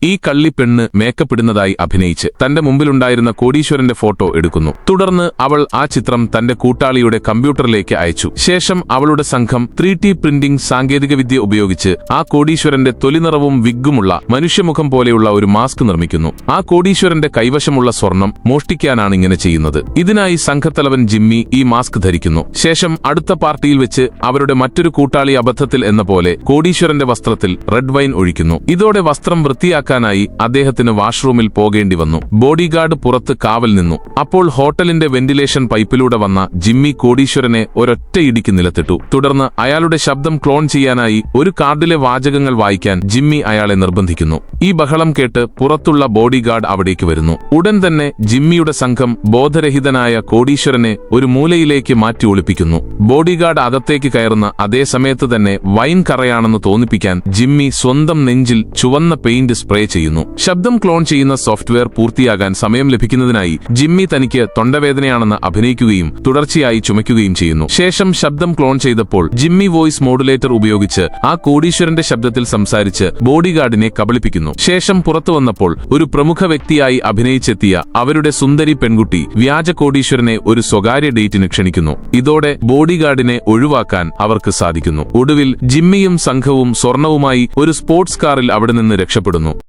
ഈ കള്ളിപ്പെണ്ണ് മേക്കപ്പിടുന്നതായി അഭിനയിച്ച് തന്റെ മുമ്പിലുണ്ടായിരുന്ന കോടീശ്വരന്റെ ഫോട്ടോ എടുക്കുന്നു. തുടർന്ന് അവൾ ആ ചിത്രം തന്റെ കൂട്ടാളിയുടെ കമ്പ്യൂട്ടറിലേക്ക് അയച്ചു. ശേഷം അവളുടെ സംഘം 3D പ്രിന്റിംഗ് സാങ്കേതികവിദ്യ ഉപയോഗിച്ച് ആ കോടീശ്വരന്റെ തൊലിനിറവും വിഗ്ഗുമുള്ള മനുഷ്യമുഖം പോലെയുള്ള ഒരു മാസ്ക് നിർമ്മിക്കുന്നു. ആ കോടീശ്വരന്റെ കൈവശമുള്ള സ്വർണം മോഷ്ടിക്കാനാണ് ഇങ്ങനെ ചെയ്യുന്നത്. ഇതിനായി സംഘത്തലവൻ ജിമ്മി ഈ മാസ്ക് ധരിക്കുന്നു. ശേഷം അടുത്ത പാർട്ടിയിൽ വെച്ച് അവരുടെ മറ്റൊരു കൂട്ടാളി അബദ്ധത്തിൽ എന്ന പോലെ കോടീശ്വരന്റെ വസ്ത്രത്തിൽ റെഡ് വൈൻ ഒഴിക്കുന്നു. ഇതോടെ വസ്ത്രം വൃത്തിയാക്കാനായി അദ്ദേഹത്തിന് വാഷ്റൂമിൽ പോകേണ്ടി വന്നു. ബോഡിഗാർഡ് പുറത്ത് കാവൽ നിന്നു. അപ്പോൾ ഹോട്ടലിന്റെ വെന്റിലേഷൻ പൈപ്പിലൂടെ വന്ന ജിമ്മി കോടീശ്വരനെ ഒരൊറ്റ ഇടിക്ക് നിലത്തിട്ടു. തുടർന്ന് അയാളുടെ ശബ്ദം ക്ലോൺ ചെയ്യാനായി ഒരു കാർഡിലെ വാചകങ്ങൾ വായിക്കാൻ ജിമ്മി അയാളെ നിർബന്ധിക്കുന്നു. ഈ ബഹളം കേട്ട് പുറത്തുള്ള ബോഡിഗാർഡ് അവിടേക്ക് വരുന്നു. ഉടൻ തന്നെ ജിമ്മിയുടെ സംഘം ബോധരഹിതനായ കോടീശ്വരനെ ഒരു മൂലയിലേക്ക് മാറ്റി ഒളിപ്പിക്കുന്നു. ബോഡിഗാർഡ് അകത്തേക്ക് കയറുന്ന അതേ സമയത്ത് തന്നെ വൈൻ കറയാണെന്ന് തോന്നിപ്പിക്കാൻ ജിമ്മി സ്വന്തം നെഞ്ചിൽ ചുവന്ന പെയിന്റ് സ്പ്രേ ചെയ്യുന്നു. ശബ്ദം ക്ലോൺ ചെയ്യുന്ന സോഫ്റ്റ്വെയർ പൂർത്തിയാകാൻ സമയം ലഭിക്കുന്നതിനായി ജിമ്മി തനിക്ക് തൊണ്ടവേദനയാണെന്ന് അഭിനയിക്കുകയും തുടർച്ചയായി ചുമയ്ക്കുകയും ചെയ്യുന്നു. ശേഷം ശബ്ദം ക്ലോൺ ചെയ്തപ്പോൾ ജിമ്മി വോയിസ് മോഡുലേറ്റർ ഉപയോഗിച്ച് ആ കോടീശ്വരന്റെ ശബ്ദത്തിൽ സംസാരിച്ച് ബോഡിഗാർഡിനെ കബളിപ്പിക്കുന്നു. ശേഷം പുറത്തു വന്നപ്പോൾ ഒരു പ്രമുഖ വ്യക്തിയായി അഭിനയിച്ചെത്തിയ അവരുടെ സുന്ദരി പെൺകുട്ടി വ്യാജ കോടീശ്വരനെ ഒരു സ്വകാര്യ ഡേറ്റിന് ക്ഷണിക്കുന്നു. ഇതോടെ ബോഡിഗാർഡിനെ ഒഴിവാക്കാൻ അവർക്ക് സാധിക്കുന്നു. ഒടുവിൽ ജിമ്മിയും സംഘവും സ്വർണവുമായി ഒരു സ്പോർട്സ് കാറിൽ അവിടെ നിന്ന് രക്ഷപ്പെടുന്നു.